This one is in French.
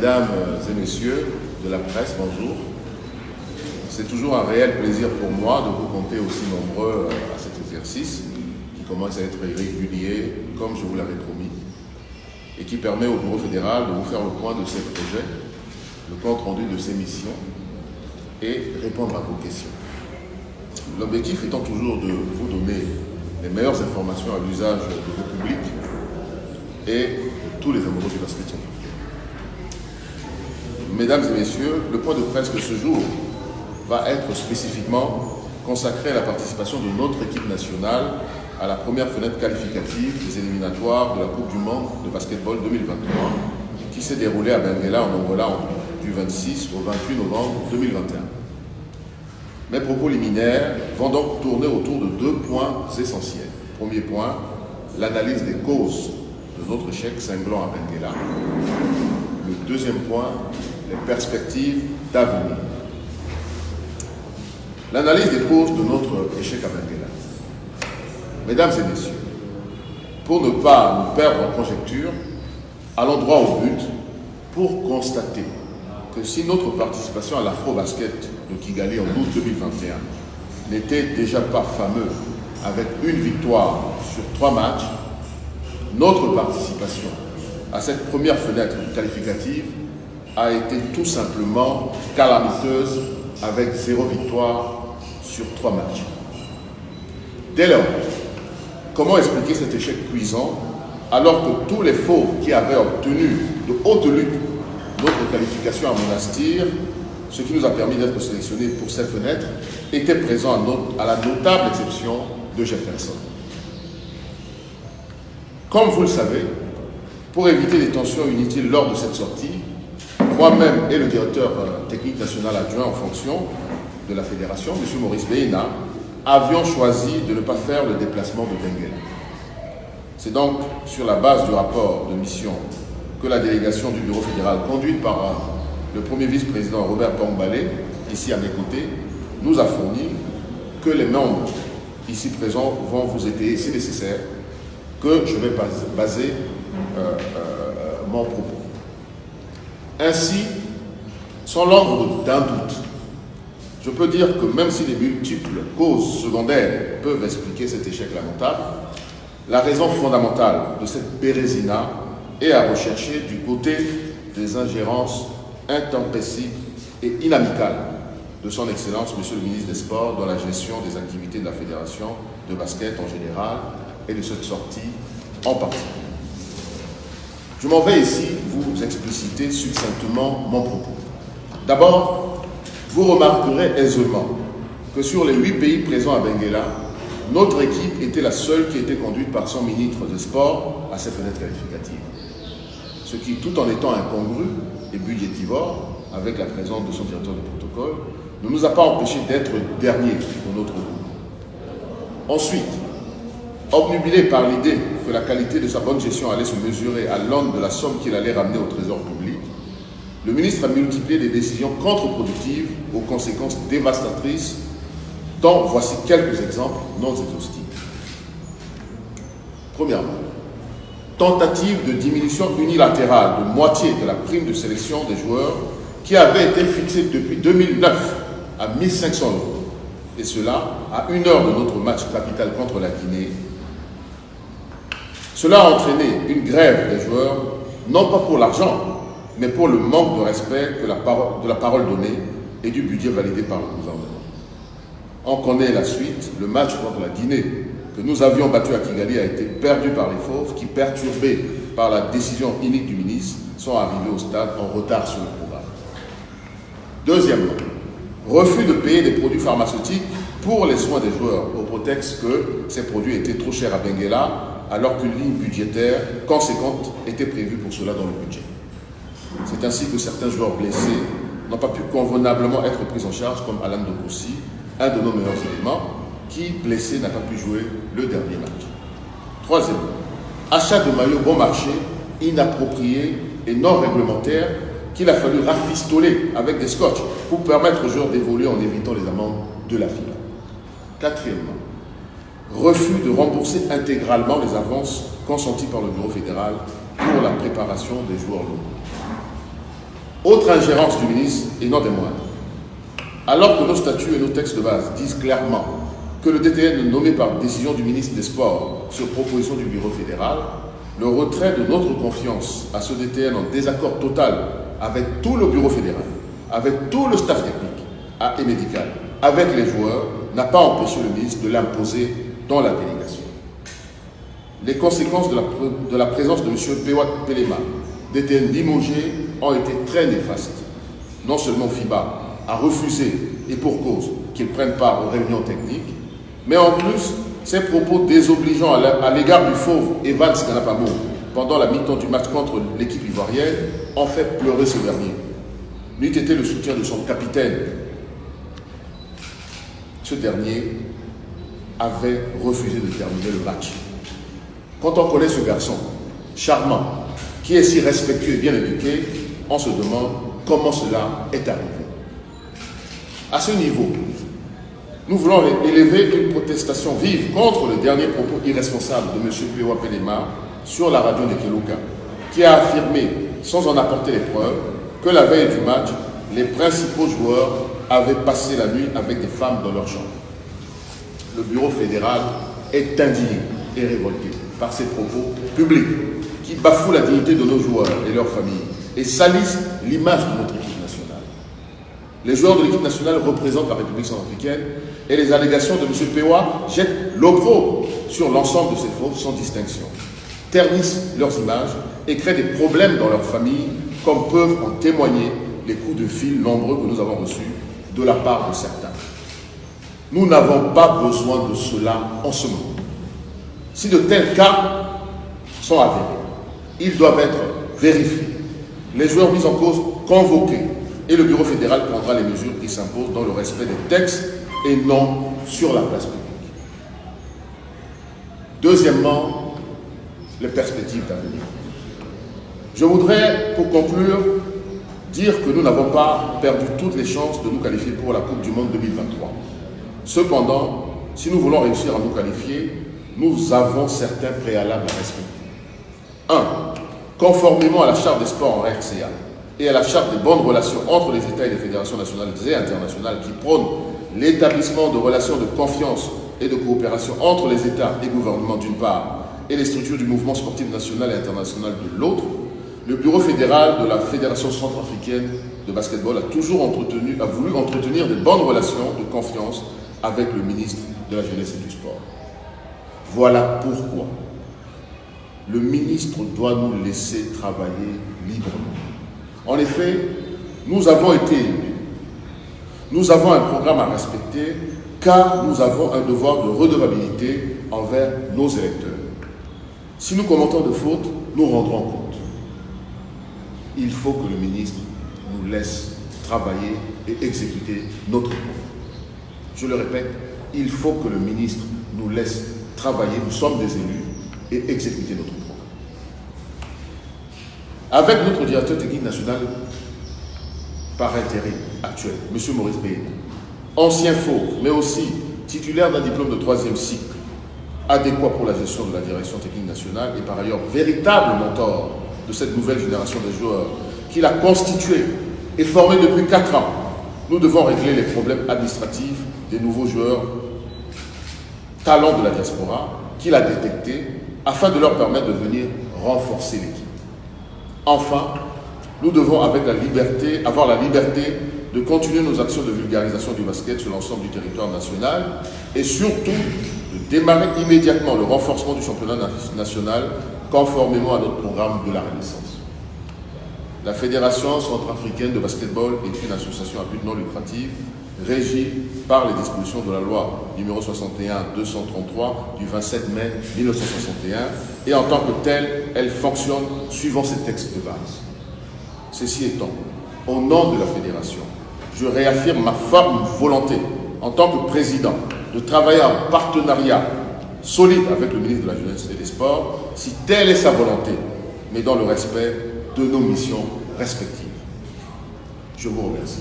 Mesdames et messieurs de la presse, bonjour. C'est toujours un réel plaisir pour moi de vous compter aussi nombreux à cet exercice qui commence à être régulier, comme je vous l'avais promis, et qui permet au Bureau fédéral de vous faire le point de ses projets, le compte rendu de ses missions et répondre à vos questions. L'objectif étant toujours de vous donner les meilleures informations à l'usage de vos publics et de tous les amoureux du basket centrafricain. Mesdames et messieurs, le point de presse de ce jour va être spécifiquement consacré à la participation de notre équipe nationale à la première fenêtre qualificative des éliminatoires de la Coupe du Monde de basketball 2023 qui s'est déroulée à Benguela en Angola du 26 au 28 novembre 2021. Mes propos liminaires vont donc tourner autour de deux points essentiels. Premier point, l'analyse des causes de notre échec cinglant à Benguela. Le deuxième point, les perspectives d'avenir. L'analyse des causes de notre échec à Benguela. Mesdames et messieurs, pour ne pas nous perdre en conjecture, allons droit au but pour constater que si notre participation à l'Afro-Basket de Kigali en août 2021 n'était déjà pas fameuse avec une victoire sur 3 matchs, notre participation à cette première fenêtre qualificative a été tout simplement calamiteuse avec 0 victoire sur 3 matchs. Dès lors, comment expliquer cet échec cuisant alors que tous les fauves qui avaient obtenu de haute lutte notre qualification à Monastir, ce qui nous a permis d'être sélectionnés pour cette fenêtre, étaient présents à la notable exception de Jefferson. Comme vous le savez, pour éviter des tensions inutiles lors de cette sortie, moi-même et le directeur technique national adjoint en fonction de la fédération, M. Maurice Beina, avions choisi de ne pas faire le déplacement de Benguela. C'est donc sur la base du rapport de mission que la délégation du bureau fédéral, conduite par le premier vice-président Robert Pongbalé, ici à mes côtés, nous a fourni que les membres ici présents vont vous aider, si nécessaire, que je vais baser mon propos. Ainsi, sans l'ombre d'un doute, je peux dire que même si les multiples causes secondaires peuvent expliquer cet échec lamentable, la raison fondamentale de cette bérésina est à rechercher du côté des ingérences intempestives et inamicales de son Excellence, Monsieur le ministre des Sports, dans la gestion des activités de la Fédération de basket en général et de cette sortie en particulier. Je m'en vais ici vous expliciter succinctement mon propos. D'abord, vous remarquerez aisément que sur les 8 pays présents à Benguela, notre équipe était la seule qui était conduite par son ministre des Sports à ces fenêtres qualificatives. Ce qui, tout en étant incongru et budgétivore, avec la présence de son directeur de protocole, ne nous a pas empêché d'être derniers de notre groupe. Ensuite, obnubilé par l'idée que la qualité de sa bonne gestion allait se mesurer à l'aune de la somme qu'il allait ramener au trésor public, le ministre a multiplié des décisions contre-productives aux conséquences dévastatrices, dont voici quelques exemples non exhaustifs. Premièrement, tentative de diminution unilatérale de moitié de la prime de sélection des joueurs qui avait été fixée depuis 2009 à 1 500 €. Et cela à 1 heure de notre match capital contre la Guinée. Cela a entraîné une grève des joueurs, non pas pour l'argent, mais pour le manque de respect de la parole donnée et du budget validé par le gouvernement. On connaît la suite. Le match contre la Guinée que nous avions battu à Kigali a été perdu par les fauves qui, perturbés par la décision inique du ministre, sont arrivés au stade en retard sur le programme. Deuxièmement, refus de payer des produits pharmaceutiques pour les soins des joueurs au prétexte que ces produits étaient trop chers à Benguela alors qu'une ligne budgétaire conséquente était prévue pour cela dans le budget. C'est ainsi que certains joueurs blessés n'ont pas pu convenablement être pris en charge, comme Alan Dokoussi, un de nos meilleurs éléments, qui, blessé, n'a pas pu jouer le dernier match. Troisièmement, achat de maillots bon marché, inappropriés et non réglementaires, qu'il a fallu rafistoler avec des scotch pour permettre aux joueurs d'évoluer en évitant les amendes de la FIBA. Quatrièmement, refus de rembourser intégralement les avances consenties par le Bureau fédéral pour la préparation des joueurs locaux. Autre ingérence du ministre, et non des moindres. Alors que nos statuts et nos textes de base disent clairement que le DTN est nommé par décision du ministre des Sports sur proposition du Bureau fédéral, le retrait de notre confiance à ce DTN en désaccord total avec tout le Bureau fédéral, avec tout le staff technique et médical, avec les joueurs, n'a pas empêché le ministre de l'imposer dans la délégation. Les conséquences de la présence de M. Pewa Pelema, DTN limogé, ont été très néfastes. Non seulement FIBA a refusé, et pour cause, qu'ils prennent part aux réunions techniques, mais en plus, ses propos désobligeants à l'égard du fauve Evans Ganapamo pendant la mi-temps du match contre l'équipe ivoirienne ont fait pleurer ce dernier. N'eût été le soutien de son capitaine. Ce dernier avait refusé de terminer le match. Quand on connaît ce garçon, charmant, qui est si respectueux et bien éduqué, on se demande comment cela est arrivé. À ce niveau, nous voulons élever une protestation vive contre le dernier propos irresponsable de M. Pewa Pelema sur la radio de Kelouka, qui a affirmé, sans en apporter les preuves, que la veille du match, les principaux joueurs avaient passé la nuit avec des femmes dans leur chambre. Le Bureau fédéral est indigné et révolté par ces propos publics qui bafouent la dignité de nos joueurs et leurs familles et salissent l'image de notre équipe nationale. Les joueurs de l'équipe nationale représentent la République centrafricaine et les allégations de M. Pewa jettent l'opprobre sur l'ensemble de ces fauves sans distinction, ternissent leurs images et créent des problèmes dans leurs familles, comme peuvent en témoigner les coups de fil nombreux que nous avons reçus de la part de certains. Nous n'avons pas besoin de cela en ce moment. Si de tels cas sont avérés, ils doivent être vérifiés, les joueurs mis en cause convoqués, et le Bureau fédéral prendra les mesures qui s'imposent dans le respect des textes et non sur la place publique. Deuxièmement, les perspectives d'avenir. Je voudrais, pour conclure, dire que nous n'avons pas perdu toutes les chances de nous qualifier pour la Coupe du Monde 2023. Cependant, si nous voulons réussir à nous qualifier, nous avons certains préalables à respecter. 1. Conformément à la Charte des sports en RCA et à la Charte des bonnes relations entre les États et les fédérations nationales et internationales qui prônent l'établissement de relations de confiance et de coopération entre les États et gouvernements d'une part et les structures du mouvement sportif national et international de l'autre, le Bureau fédéral de la Fédération centrafricaine de basketball a voulu entretenir de bonnes relations de confiance avec le ministre de la Jeunesse et du Sport. Voilà pourquoi le ministre doit nous laisser travailler librement. En effet, nous avons été élus. Nous avons un programme à respecter car nous avons un devoir de redevabilité envers nos électeurs. Si nous commettons de fautes, nous rendrons compte. Il faut que le ministre nous laisse travailler et exécuter notre programme. Je le répète, il faut que le ministre nous laisse travailler, nous sommes des élus, et exécuter notre programme. Avec notre directeur technique national par intérim actuel, M. Maurice Béhéna, ancien fauve, mais aussi titulaire d'un diplôme de 3e cycle, adéquat pour la gestion de la direction technique nationale et par ailleurs véritable mentor de cette nouvelle génération de joueurs qu'il a constitué et formé depuis 4 ans. Nous devons régler les problèmes administratifs des nouveaux joueurs talents de la diaspora qu'il a détectés afin de leur permettre de venir renforcer l'équipe. Enfin, nous devons avoir la liberté de continuer nos actions de vulgarisation du basket sur l'ensemble du territoire national et surtout de démarrer immédiatement le renforcement du championnat national conformément à notre programme de la Renaissance. La Fédération centrafricaine de basketball est une association à but non lucratif régie par les dispositions de la loi numéro 61-233 du 27 mai 1961 et en tant que telle, elle fonctionne suivant ses textes de base. Ceci étant, au nom de la Fédération, je réaffirme ma ferme volonté en tant que président de travailler en partenariat solide avec le ministre de la Jeunesse et des Sports, si telle est sa volonté, mais dans le respect de nos missions respectives. Je vous remercie.